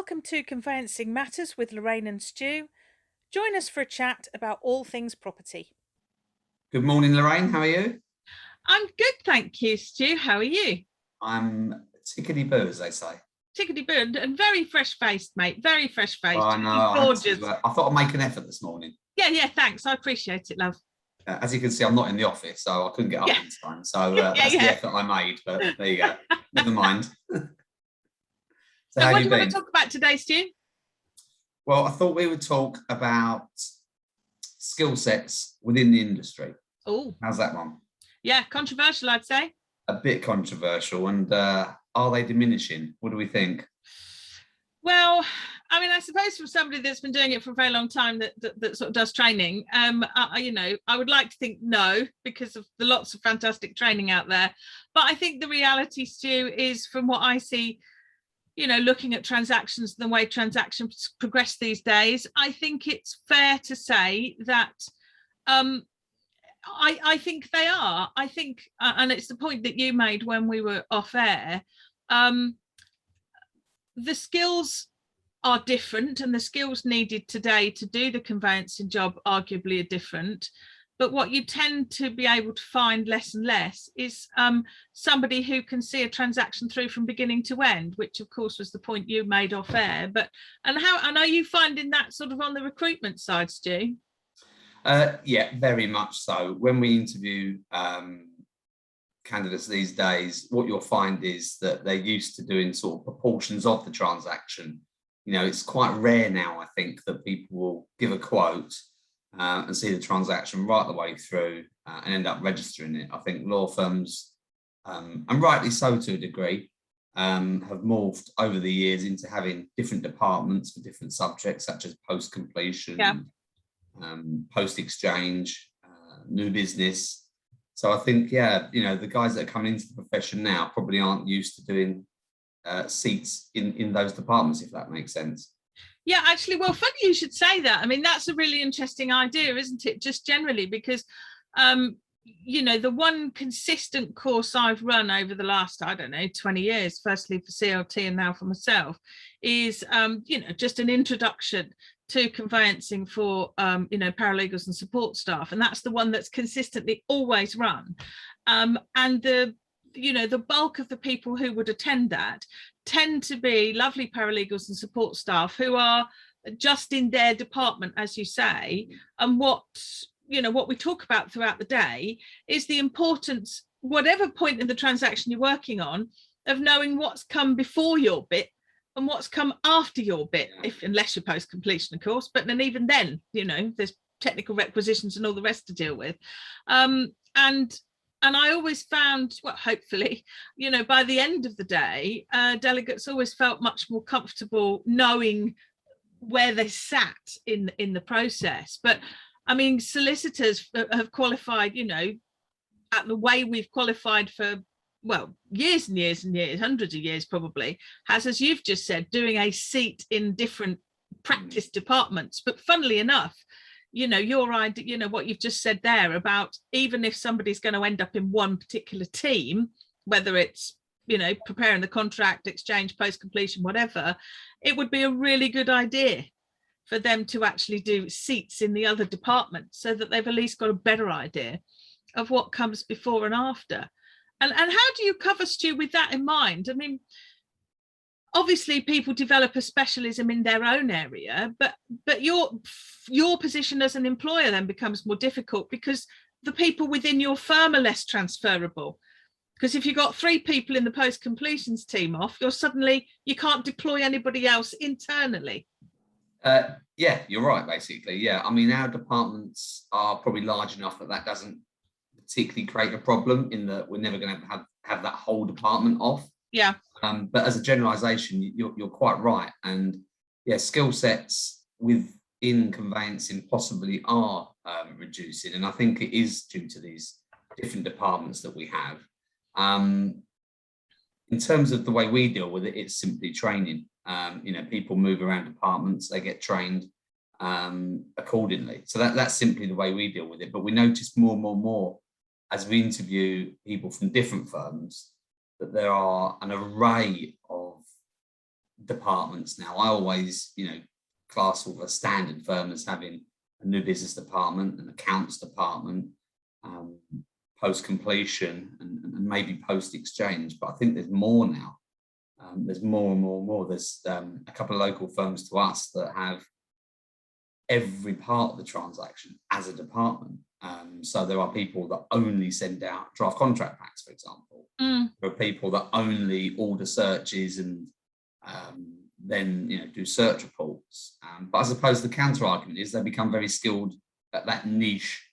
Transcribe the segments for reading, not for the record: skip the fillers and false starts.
Welcome to Conveyancing Matters with Lorraine and Stu. Join us for a chat about all things property. Good morning, Lorraine. How are you? I'm good, thank you, Stu. How are you? I'm tickety-boo, as they say. Tickety-boo, and very fresh-faced, mate. Very fresh-faced. I know. Gorgeous. I thought I'd make an effort this morning. Yeah, thanks. I appreciate it, love. As you can see, I'm not in the office, so I couldn't get up in time. So that's the effort I made, but there you go. Never mind. So what do you want to talk about today, Stu? Well, I thought we would talk about skill sets within the industry. Oh. How's that one? Yeah, controversial, I'd say. A bit controversial. And are they diminishing? What do we think? Well, I mean, I suppose for somebody that's been doing it for a very long time that sort of does training, I would like to think no, because of the lots of fantastic training out there. But I think the reality, Stu, is from what I see, looking at transactions, the way transactions progress these days, I think it's fair to say that I think they are. I think, and it's the point that you made when we were off air, the skills are different, and the skills needed today to do the conveyancing job arguably are different. But what you tend to be able to find less and less is somebody who can see a transaction through from beginning to end, which of course was the point you made off air. And are you finding that sort of on the recruitment side, Stu? Yeah, very much so. When we interview candidates these days, what you'll find is that they're used to doing sort of proportions of the transaction. It's quite rare now, I think, that people will give a quote and see the transaction right the way through and end up registering it. I think law firms, and rightly so to a degree, have morphed over the years into having different departments for different subjects, such as post-completion, post-exchange, new business. So I think, the guys that are coming into the profession now probably aren't used to doing seats in those departments, if that makes sense. Yeah, actually, well, funny you should say that. I mean, that's a really interesting idea, isn't it? Just generally, because, the one consistent course I've run over the last, 20 years, firstly for CLT and now for myself, is, just an introduction to conveyancing for, paralegals and support staff. And that's the one that's consistently always run. And the bulk of the people who would attend that tend to be lovely paralegals and support staff who are just in their department, as you say. And what we talk about throughout the day is the importance, whatever point in the transaction you're working on, of knowing what's come before your bit and what's come after your bit, unless you're post-completion, of course. But then even then, there's technical requisitions and all the rest to deal with. And I always found, well, hopefully, by the end of the day, delegates always felt much more comfortable knowing where they sat in the process. But I mean, solicitors have qualified, at the way we've qualified for, well, years and years and years, hundreds of years probably, has, as you've just said, doing a seat in different practice departments. But funnily enough, your idea, what you've just said there about even if somebody's going to end up in one particular team, whether it's, preparing the contract, exchange, post-completion, whatever, it would be a really good idea for them to actually do seats in the other departments so that they've at least got a better idea of what comes before and after. And how do you cover, Stu, with that in mind? I mean, obviously people develop a specialism in their own area, but your position as an employer then becomes more difficult because the people within your firm are less transferable. Because if you've got 3 people in the post-completions team off, you can't deploy anybody else internally. Yeah, you're right, basically. Yeah, I mean, our departments are probably large enough that doesn't particularly create a problem in that we're never going to have that whole department off. Yeah. But as a generalization, you're quite right. And yeah, skill sets within conveyancing possibly are reducing. And I think it is due to these different departments that we have. In terms of the way we deal with it, it's simply training. People move around departments, they get trained accordingly. So that's simply the way we deal with it. But we notice more and more as we interview people from different firms that there are an array of departments now. I always, class sort of a standard firm as having a new business department, an accounts department, post completion, and maybe post exchange. But I think there's more now. There's more and more and more. There's a couple of local firms to us that have every part of the transaction as a department. So there are people that only send out draft contract packs, for example. There are people that only order searches and then do search reports. But I suppose the counter argument is they become very skilled at that niche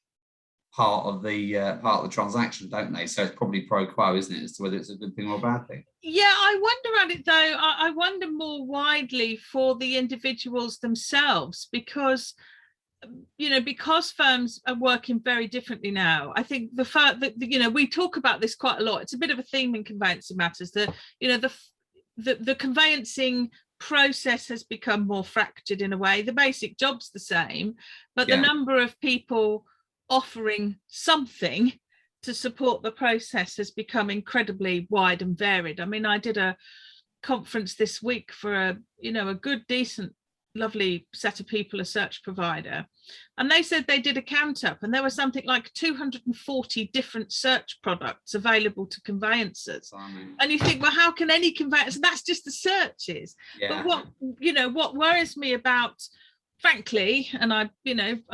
part of the transaction, don't they? So it's probably pro quo, isn't it, as to whether it's a good thing or a bad thing? Yeah, I wonder at it though. I wonder more widely for the individuals themselves, because because firms are working very differently now. I think the fact that we talk about this quite a lot. It's a bit of a theme in Conveyancing Matters. The conveyancing process has become more fractured in a way. The basic job's the same, but the number of people offering something to support the process has become incredibly wide and varied. I mean, I did a conference this week for a good, decent, lovely set of people, a search provider, and they said they did a count up and there was something like 240 different search products available to conveyancers. And you think, well, how can any conveyancer, that's just the searches. But what worries me about, frankly, and I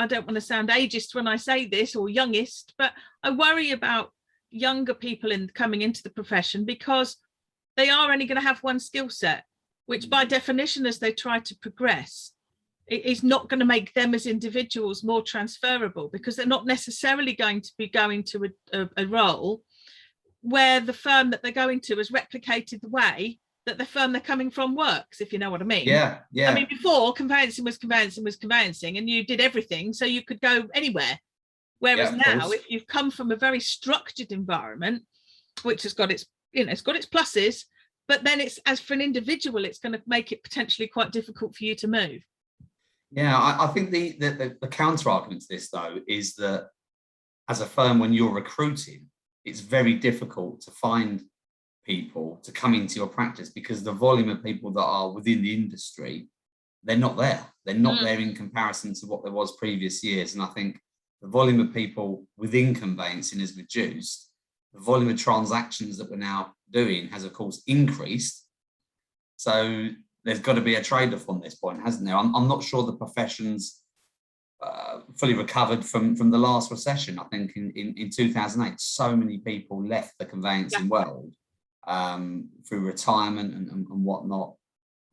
don't want to sound ageist when I say this, or youngest, but I worry about younger people coming into the profession, because they are only going to have one skill set, which by definition, as they try to progress, it is not going to make them as individuals more transferable, because they're not necessarily going to be going to a role where the firm that they're going to has replicated the way that the firm they're coming from works, if you know what I mean. Yeah. I mean, before, conveyancing was conveyancing, and you did everything, so you could go anywhere. Whereas now, if you've come from a very structured environment, which has got its, it's got its pluses, but then it's, as for an individual, it's going to make it potentially quite difficult for you to move. Yeah, I think the counter argument to this, though, is that as a firm, when you're recruiting, it's very difficult to find people to come into your practice, because the volume of people that are within the industry, they're not there. They're not there in comparison to what there was previous years. And I think the volume of people within conveyancing has reduced. The volume of transactions that we're now doing has, of course, increased. So there's got to be a trade-off on this point, hasn't there? I'm not sure the profession's fully recovered from the last recession. I think in 2008, so many people left the conveyancing world through retirement and whatnot.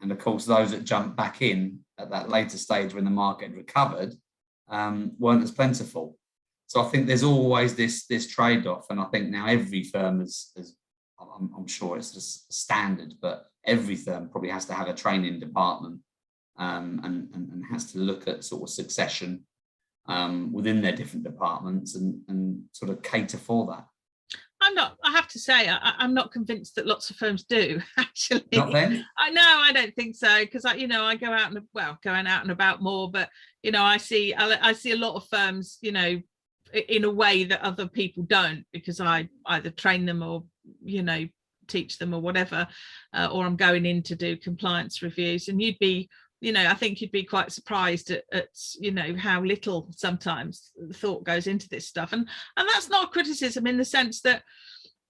And of course, those that jumped back in at that later stage when the market recovered weren't as plentiful. So I think there's always this trade-off. And I think now every firm is I'm sure it's just standard, but every firm probably has to have a training department and has to look at sort of succession within their different departments and sort of cater for that. I have to say, I'm not convinced that lots of firms do, actually. Not then? I don't think so, because I go out going out and about more, but I see a lot of firms, in a way that other people don't, because I either train them or teach them or whatever, or I'm going in to do compliance reviews. And you'd be, I think you'd be quite surprised at how little sometimes thought goes into this stuff. And that's not a criticism, in the sense that,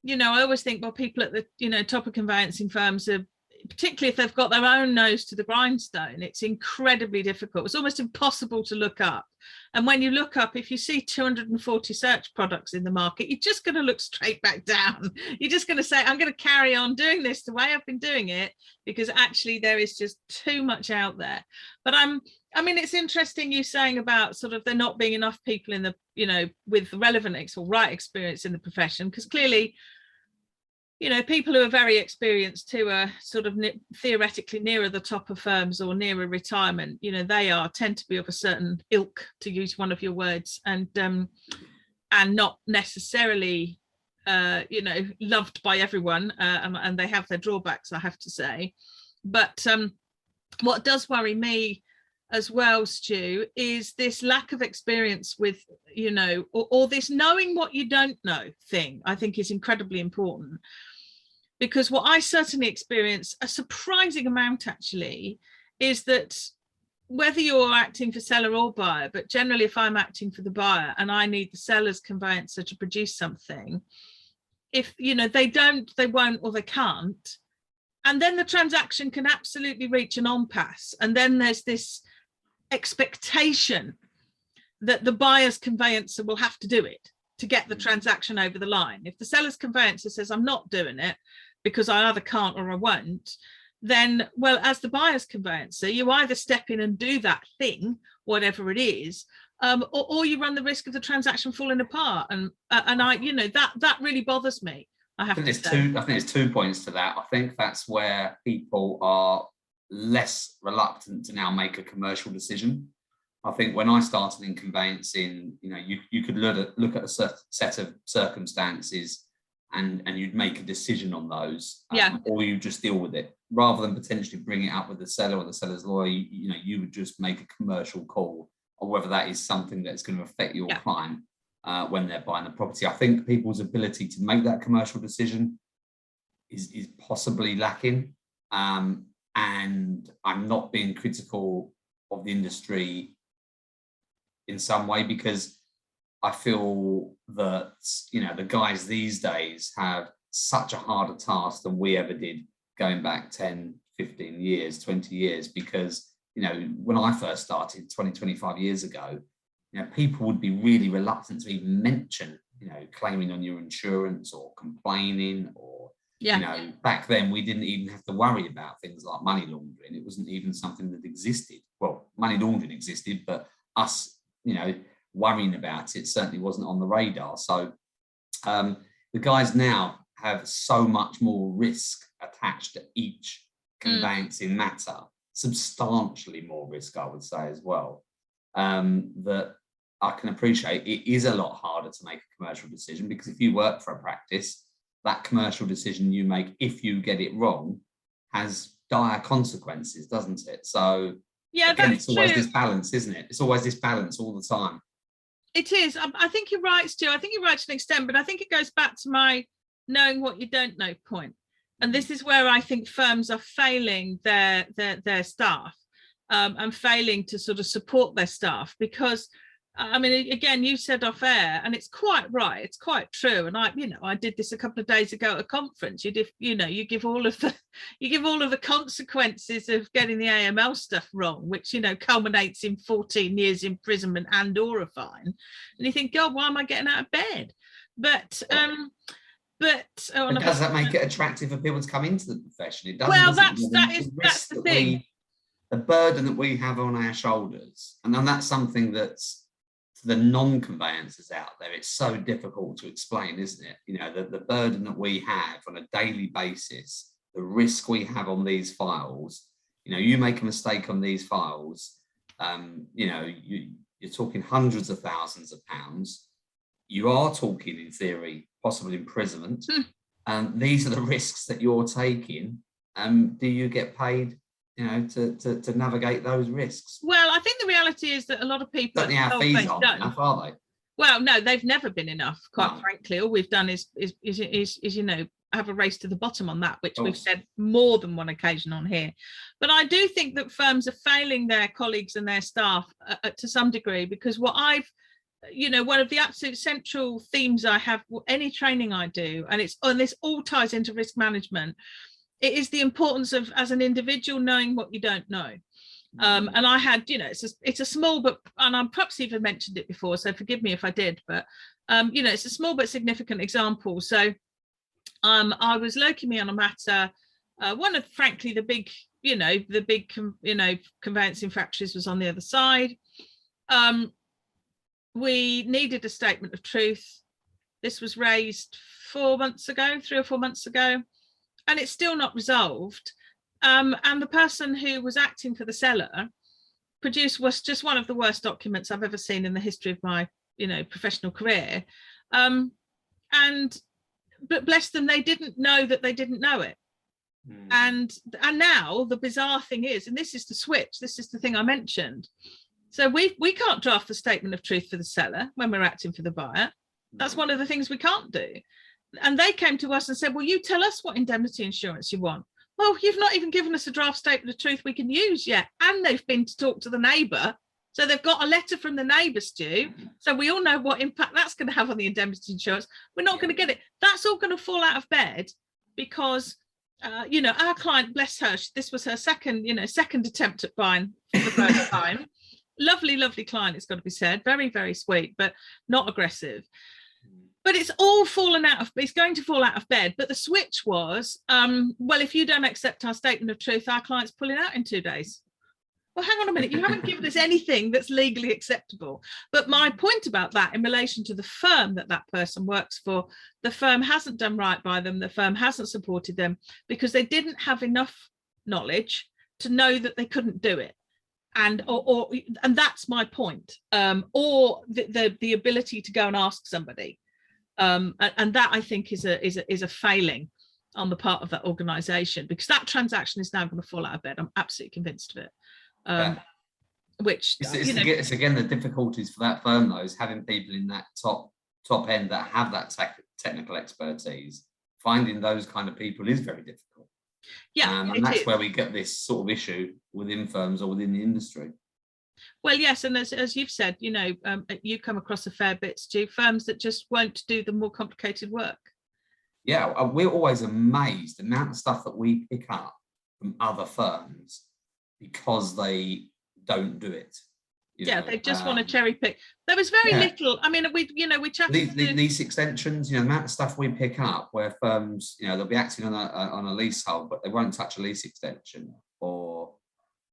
I always think, well, people at the, top of conveyancing firms are, particularly if they've got their own nose to the grindstone, it's incredibly difficult. It's almost impossible to look up. And when you look up, if you see 240 search products in the market, you're just going to look straight back down. You're just going to say, I'm going to carry on doing this the way I've been doing it, because actually there is just too much out there. But it's interesting you saying about sort of there not being enough people in the, with relevant or right experience in the profession, because clearly, people who are very experienced, who are sort of theoretically nearer the top of firms or nearer retirement, they tend to be of a certain ilk, to use one of your words, and not necessarily, loved by everyone, and they have their drawbacks, I have to say. But what does worry me as well, Stu, is this lack of experience with, or this knowing what you don't know thing, I think is incredibly important. Because what I certainly experience, a surprising amount actually, is that whether you're acting for seller or buyer, but generally if I'm acting for the buyer and I need the seller's conveyancer to produce something, if they won't or they can't, and then the transaction can absolutely reach an impasse, and then there's this expectation that the buyer's conveyancer will have to do it to get the transaction over the line. If the seller's conveyancer says I'm not doing it because I either can't or I won't, then, well, as the buyer's conveyancer, you either step in and do that thing, whatever it is, or you run the risk of the transaction falling apart. And I, that really bothers me. I think there's 2 points to that. I think that's where people are less reluctant to now make a commercial decision. I think when I started in conveyancing, you could look at a set of circumstances and you'd make a decision on those, or you just deal with it rather than potentially bring it up with the seller or the seller's lawyer. You would just make a commercial call on whether that is something that's going to affect your client when they're buying the property. I think people's ability to make that commercial decision is possibly lacking, and I'm not being critical of the industry in some way, because I feel that the guys these days have such a harder task than we ever did going back 10, 15 years, 20 years, because when I first started 20, 25 years ago, people would be really reluctant to even mention claiming on your insurance or complaining, or back then we didn't even have to worry about things like money laundering. It wasn't even something that existed. Well, money laundering existed, but us worrying about it certainly wasn't on the radar. So the guys now have so much more risk attached to each conveyancing matter, substantially more risk, I would say, as well, that I can appreciate. It is a lot harder to make a commercial decision, because if you work for a practice, that commercial decision you make, if you get it wrong, has dire consequences, doesn't it? So again, it's always this balance, isn't it? It's always this balance all the time. It is. I think you're right, Stu. I think you're right to an extent, but I think it goes back to my knowing what you don't know point. And this is where I think firms are failing their staff, and failing to sort of support their staff, because I mean, again, you said off air, and it's quite right. It's quite true. And I did this a couple of days ago at a conference. You give all of the consequences of getting the AML stuff wrong, which culminates in 14 years imprisonment and or a fine. And you think, God, why am I getting out of bed? But does that make it attractive for people to come into the profession? It doesn't. Well, that's the thing. The burden that we have on our shoulders, and then that's something that's, to the non-conveyancers out there, it's so difficult to explain, isn't it? The burden that we have on a daily basis, the risk we have on these files. You make a mistake on these files, you're talking hundreds of thousands of pounds. You are talking, in theory, possible imprisonment. These are the risks that you're taking. Do you get paid to navigate those risks? Well, I think the reality is that a lot of people certainly our fees aren't enough, are they? Well, no, they've never been enough, quite frankly. All we've done is have a race to the bottom on that, which we've said more than one occasion on here. But I do think that firms are failing their colleagues and their staff to some degree, because one of the absolute central themes I have, any training I do, and this all ties into risk management, it is the importance of, as an individual, knowing what you don't know. And I had, it's a small, but, and I perhaps even mentioned it before, so forgive me if I did, but, it's a small but significant example. So I was locating me on a matter. One of, frankly, the big conveyancing factories was on the other side. We needed a statement of truth. This was raised 3 or 4 months ago. And it's still not resolved. And the person who was acting for the seller was just one of the worst documents I've ever seen in the history of my, professional career. But bless them, they didn't know that they didn't know it. And now the bizarre thing is, and this is the switch, this is the thing I mentioned. So we can't draft the statement of truth for the seller when we're acting for the buyer. That's one of the things we can't do. And they came to us and said, well, you tell us what indemnity insurance you want. Well, you've not even given us a draft statement of truth we can use yet. And they've been to talk to the neighbour. So they've got a letter from the neighbour, Stu. So we all know what impact that's going to have on the indemnity insurance. We're not going to get it. That's all going to fall out of bed because, our client, bless her, this was her second attempt at buying for the first time. Lovely, lovely client, it's got to be said. Very, very sweet, but not aggressive. But it's all it's going to fall out of bed. But the switch was, well, if you don't accept our statement of truth, our client's pulling out in 2 days. Well, hang on a minute, you haven't given us anything that's legally acceptable. But my point about that in relation to the firm that person works for, the firm hasn't done right by them, the firm hasn't supported them because they didn't have enough knowledge to know that they couldn't do it. And that's my point. Or the ability to go and ask somebody. And that I think is a failing on the part of that organisation, because that transaction is now going to fall out of bed. I'm absolutely convinced of it. Which it's again the difficulties for that firm though is having people in that top end that have that technical expertise. Finding those kind of people is very difficult. Yeah, and that's where we get this sort of issue within firms or within the industry. Well, yes, and as you've said, you come across a fair bit, Stu, firms that just won't do the more complicated work. Yeah, we're always amazed the amount of stuff that we pick up from other firms because they don't do it. They just want to cherry pick. There was very little. I mean, we chatted. Lease extensions, the amount of stuff we pick up where firms, they'll be acting on a leasehold, but they won't touch a lease extension, or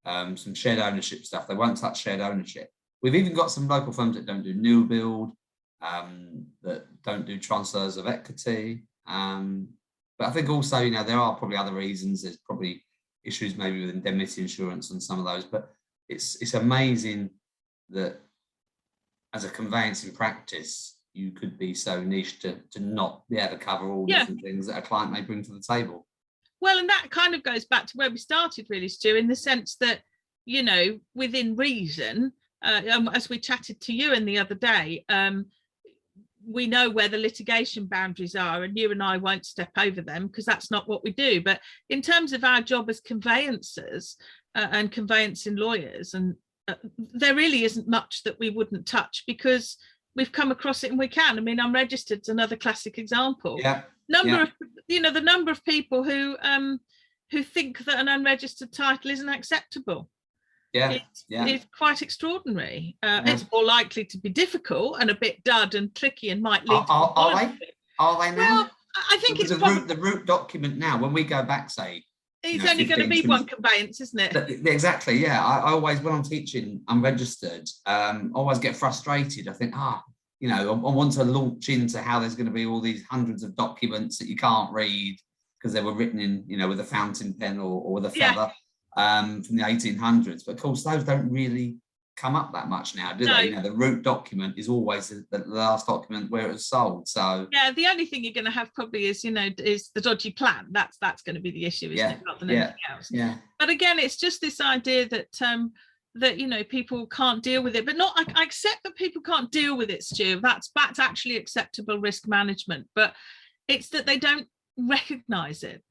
some shared ownership stuff. They won't touch shared ownership. We've even got some local firms that don't do new build, that don't do transfers of equity. But I think also, there are probably other reasons. There's probably issues maybe with indemnity insurance and some of those. But it's amazing that as a conveyancing practice, you could be so niche to not be able to cover all different things that a client may bring to the table. Well, and that kind of goes back to where we started, really, Stu, in the sense that, within reason, as we chatted to you in the other day, we know where the litigation boundaries are, and you and I won't step over them because that's not what we do. But in terms of our job as conveyancers and conveyancing lawyers, and there really isn't much that we wouldn't touch because we've come across it and we can. I mean, unregistered's another classic example. The number of people who think that an unregistered title isn't acceptable. It's quite extraordinary. It's more likely to be difficult and a bit dud and tricky and might lead are they now? Well, I think it's the root document now, when we go back, say, it's only going to be one conveyance, isn't it? Exactly, yeah. I always, when I'm teaching unregistered, always get frustrated. I think, I want to launch into how there's going to be all these hundreds of documents that you can't read because they were written in, with a fountain pen or with a feather from the 1800s. But of course, those don't really come up that much now, do they? The root document is always the last document where it was sold. So the only thing you're going to have probably is is the dodgy plan. That's going to be the issue, isn't it, rather than anything else. But again, it's just this idea that that people can't deal with it, but not. I accept that people can't deal with it, Stu. That's actually acceptable risk management, but it's that they don't recognize it.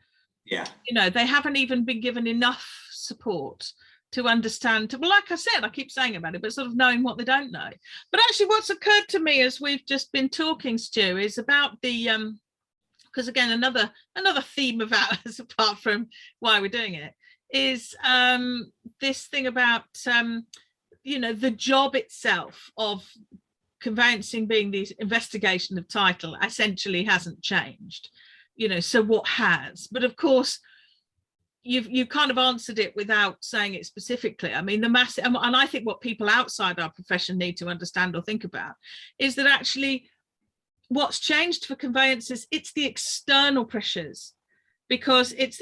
They haven't even been given enough support to understand. Well, like I said, I keep saying about it, but sort of knowing what they don't know. But actually, what's occurred to me as we've just been talking, Stu, is about the because again, another theme of ours, apart from why we're doing it, is this thing about the job itself of conveyancing being the investigation of title essentially hasn't changed. So what has? But of course, you've kind of answered it without saying it specifically. I mean, the massive, and I think what people outside our profession need to understand or think about is that actually what's changed for conveyancers, it's the external pressures, because it's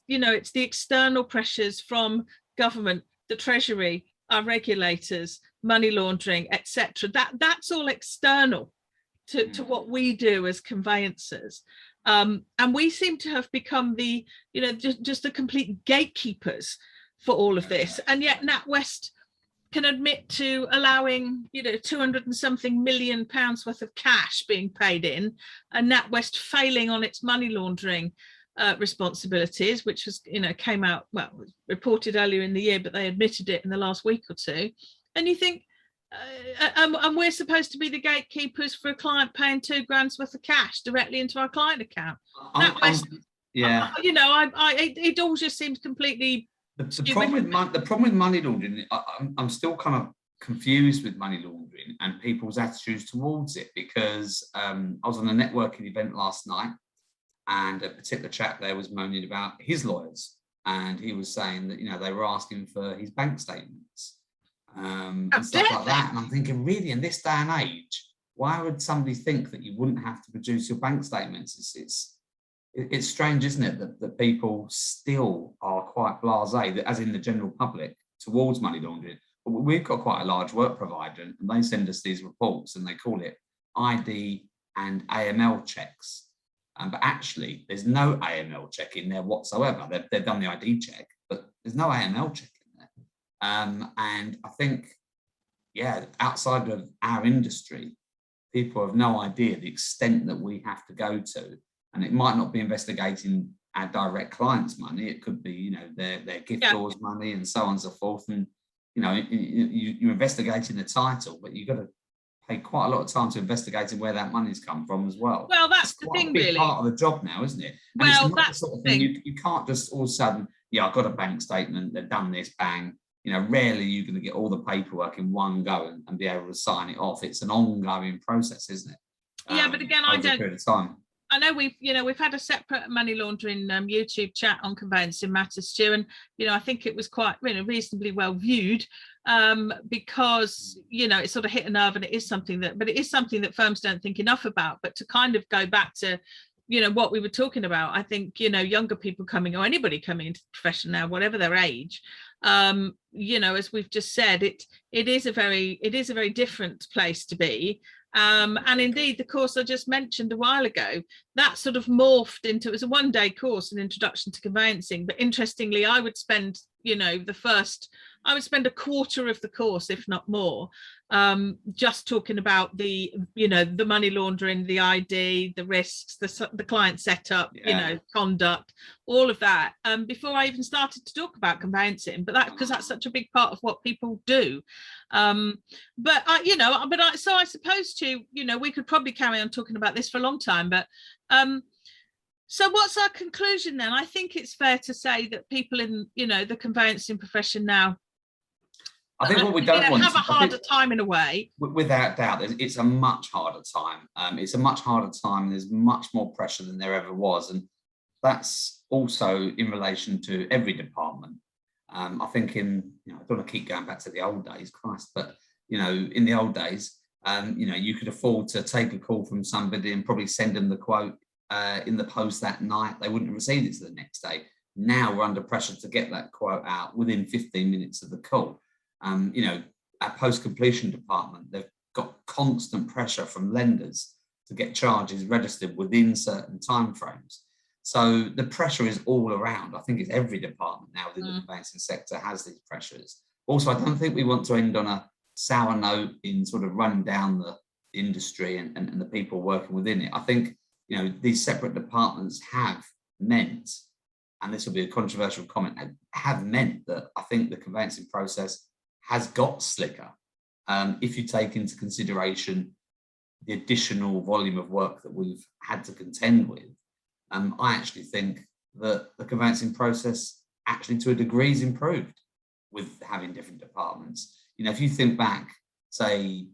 the external pressures from government, the Treasury, our regulators, money laundering, etc. That's all external to what we do as conveyancers. And we seem to have become the, just the complete gatekeepers for all of this. And yet NatWest can admit to allowing, 200 and something million pounds worth of cash being paid in, and NatWest failing on its money laundering responsibilities, which was, came out, well, reported earlier in the year, but they admitted it in the last week or two. And you think, and we're supposed to be the gatekeepers for a client paying £2,000 worth of cash directly into our client account. Yeah. It all just seems completely. The problem with money laundering, I'm still kind of confused with money laundering and people's attitudes towards it, because I was on a networking event last night, and a particular chap there was moaning about his lawyers, and he was saying that they were asking for his bank statements and stuff like that. And I'm thinking, really, in this day and age, why would somebody think that you wouldn't have to produce your bank statements? It's strange, isn't it, that people still are quite blasé, as in the general public, towards money laundering. But we've got quite a large work provider, and they send us these reports, and they call it ID and AML checks. But actually, there's no AML check in there whatsoever. They've done the ID check, but there's no AML check in there. And I think, outside of our industry, people have no idea the extent that we have to go to. And it might not be investigating our direct clients' money. It could be, their giftors' money and so on and so forth. And, you're investigating the title, but you've got to pay quite a lot of time to investigating where that money's come from as well. Well, that's the thing, really. Part of the job now, isn't it? And well, it's not that's the sort of thing. You can't just all of a sudden, I've got a bank statement, they've done this, bang. Rarely you're going to get all the paperwork in one go and be able to sign it off. It's an ongoing process, isn't it? Yeah, but again, over a period of time. I know we've had a separate money laundering YouTube chat on Conveyancing Matters, Stu, and I think it was quite reasonably well viewed, because it sort of hit a nerve, and it is something that firms don't think enough about. But to kind of go back to what we were talking about, I think younger people coming, or anybody coming into the profession now, whatever their age, as we've just said, it is a very different place to be. And indeed, the course I just mentioned a while ago, that sort of morphed into, it was a one-day course, an introduction to conveyancing. But interestingly, I would spend, a quarter of the course, if not more, just talking about the money laundering, the ID, the risks, the client setup, conduct, all of that, before I even started to talk about conveyancing. But because that's such a big part of what people do. So I suppose we could probably carry on talking about this for a long time. But so what's our conclusion then? I think it's fair to say that people in the conveyancing profession now, I think what we don't want have a harder time in a way. Without doubt, it's a much harder time. It's a much harder time. There's much more pressure than there ever was, and that's also in relation to every department. I think I don't want to keep going back to the old days, Christ, but in the old days, you could afford to take a call from somebody and probably send them the quote in the post that night. They wouldn't have received it to the next day. Now we're under pressure to get that quote out within 15 minutes of the call. Our post-completion department, they've got constant pressure from lenders to get charges registered within certain timeframes. So the pressure is all around. I think it's every department now within the conveyancing sector has these pressures. Also, I don't think we want to end on a sour note in sort of running down the industry and the people working within it. I think, these separate departments have meant, and this will be a controversial comment, have meant that I think the conveyancing process has got slicker. If you take into consideration the additional volume of work that we've had to contend with, I actually think that the conveyancing process actually to a degree is improved with having different departments. If you think back, say,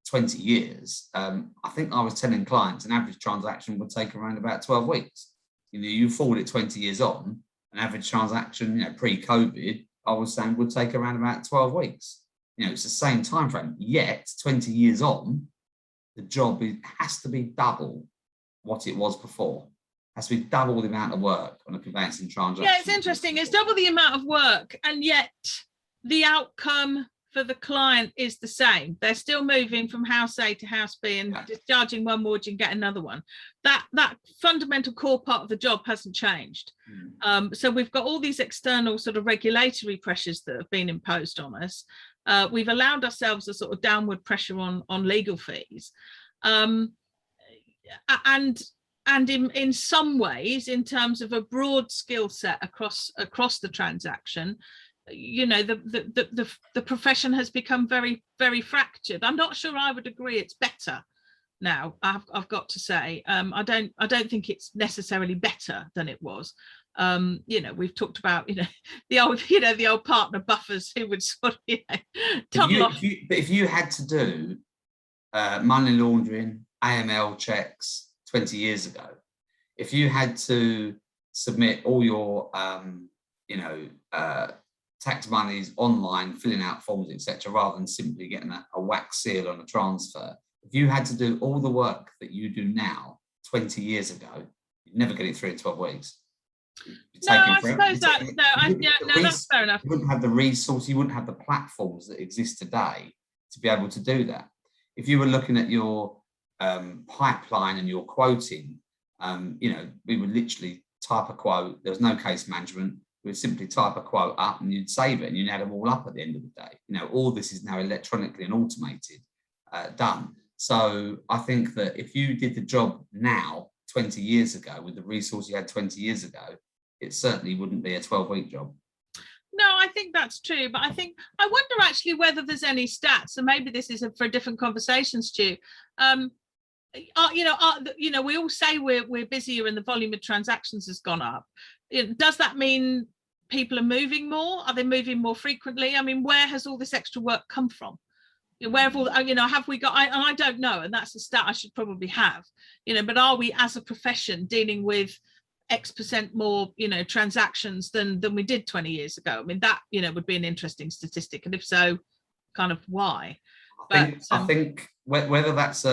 20 years, I think I was telling clients an average transaction would take around about 12 weeks. You forward it 20 years on, an average transaction, pre-COVID, I was saying would take around about 12 weeks. It's the same time frame. Yet 20 years on, the job has to be double what it was before. It has to be double the amount of work on a conveyancing transaction. Yeah, it's interesting. It's double the amount of work, and yet the outcome for the client is the same. They're still moving from house A to house B and discharging one mortgage and get another one. That fundamental core part of the job hasn't changed. So we've got all these external sort of regulatory pressures that have been imposed on us. We've allowed ourselves a sort of downward pressure on legal fees. And in some ways, in terms of a broad skill set across the transaction, you know, the profession has become very, very fractured. I'm not sure I would agree it's better now. I've got to say, I don't think it's necessarily better than it was. You know, we've talked about, you know, the old partner buffers who would sort of, you know, toddle off. If you had to do money laundering, AML checks 20 years ago, if you had to submit all your, tax monies online, filling out forms, etc., rather than simply getting a wax seal on a transfer, if you had to do all the work that you do now 20 years ago, you'd never get it through in 12 weeks. No, I suppose that, no, that's fair enough. You wouldn't have the resource, you wouldn't have the platforms that exist today to be able to do that. If you were looking at your pipeline and your quoting, we would literally type a quote. There was no case management. We would simply type a quote up and you'd save it and you'd add them all up at the end of the day. You know, all this is now electronically and automated done. So I think that if you did the job now, 20 years ago, with the resource you had 20 years ago, it certainly wouldn't be a 12-week job. No, I think that's true. But I wonder actually whether there's any stats, and maybe this is for a different conversation, Stu. We all say we're busier and the volume of transactions has gone up. Does that mean people are moving more? Are they moving more frequently? I mean, where has all this extra work come from? Where have all, have we got, I don't know, and that's a stat I should probably have, but are we as a profession dealing with X% more, transactions than we did 20 years ago? I mean, that, would be an interesting statistic. And if so, kind of why? I think whether that's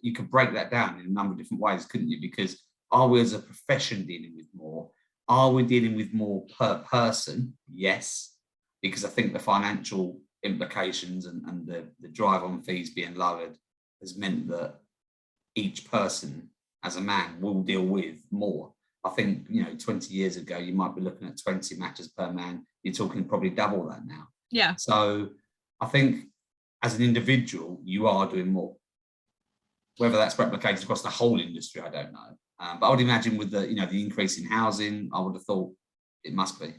you could break that down in a number of different ways, couldn't you? Because are we as a profession dealing with more? Are we dealing with more per person? Yes, because I think the financial implications and the drive on fees being lowered has meant that each person as a man will deal with more. I think, 20 years ago, you might be looking at 20 matters per man. You're talking probably double that now. Yeah. So I think as an individual, you are doing more. Whether that's replicated across the whole industry, I don't know. But I would imagine with the increase in housing, I would have thought it must be.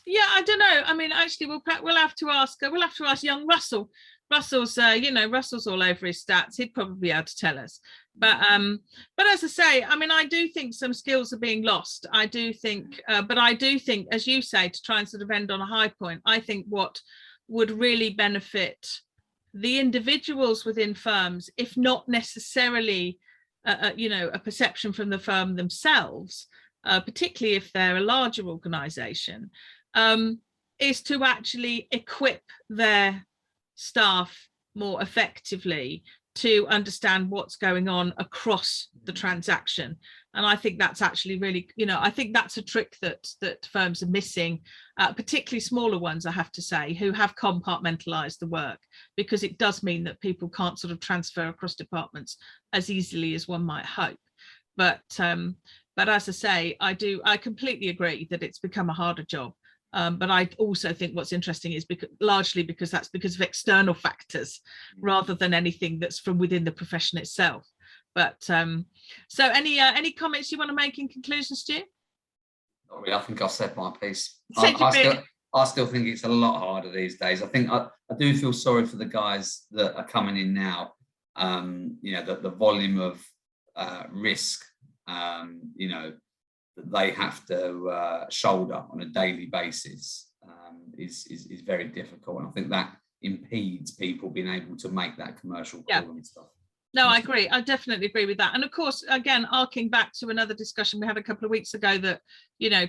Yeah, I don't know. I mean, actually, we'll have to ask young Russell. Russell's all over his stats. He'd probably be able to tell us. But as I say, I mean, I do think some skills are being lost. I do think, as you say, to try and sort of end on a high point, I think what would really benefit the individuals within firms, if not necessarily, a perception from the firm themselves, particularly if they're a larger organisation, is to actually equip their staff more effectively to understand what's going on across the transaction. And I think that's actually really, I think that's a trick that firms are missing, particularly smaller ones, I have to say, who have compartmentalized the work, because it does mean that people can't sort of transfer across departments as easily as one might hope. But as I say, I completely agree that it's become a harder job. But I also think what's interesting is largely because that's because of external factors rather than anything that's from within the profession itself. But so any comments you want to make in conclusion, Stu? Not really. I think I've said my piece. I still think it's a lot harder these days. I think I do feel sorry for the guys that are coming in now. The volume of risk, that they have to shoulder on a daily basis is very difficult. And I think that impedes people being able to make that commercial call and stuff. No, I agree. I definitely agree with that. And of course, again, arcing back to another discussion we had a couple of weeks ago that,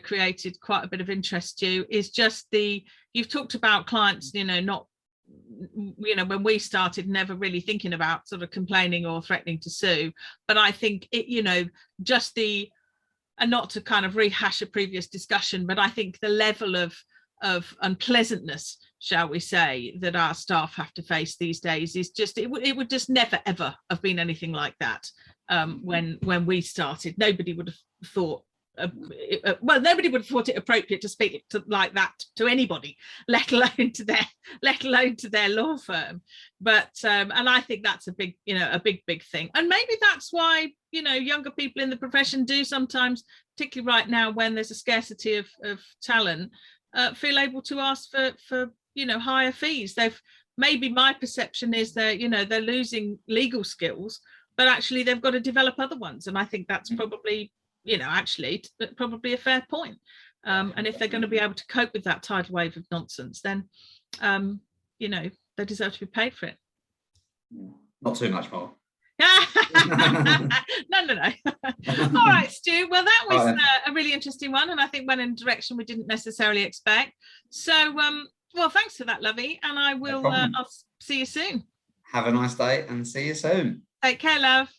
created quite a bit of interest to you, is just you've talked about clients, not, when we started, never really thinking about sort of complaining or threatening to sue. But I think it, and not to kind of rehash a previous discussion, but I think the level of unpleasantness, shall we say, that our staff have to face these days is just, it would just never, ever have been anything like that when we started. Nobody would have thought well, nobody would have thought it appropriate to speak like that to anybody, let alone to their law firm. But and I think that's a big thing, and maybe that's why younger people in the profession do sometimes, particularly right now when there's a scarcity of talent, feel able to ask for higher fees. Maybe my perception is that they're losing legal skills, but actually they've got to develop other ones, and I think that's probably probably a fair point. And if they're going to be able to cope with that tidal wave of nonsense, then they deserve to be paid for it. Not too much more. No. All right, Stu. Well, that was a really interesting one, and I think went in a direction we didn't necessarily expect. So, well, thanks for that, Lovey, and I will. I'll see you soon. Have a nice day, and see you soon. Take care, love.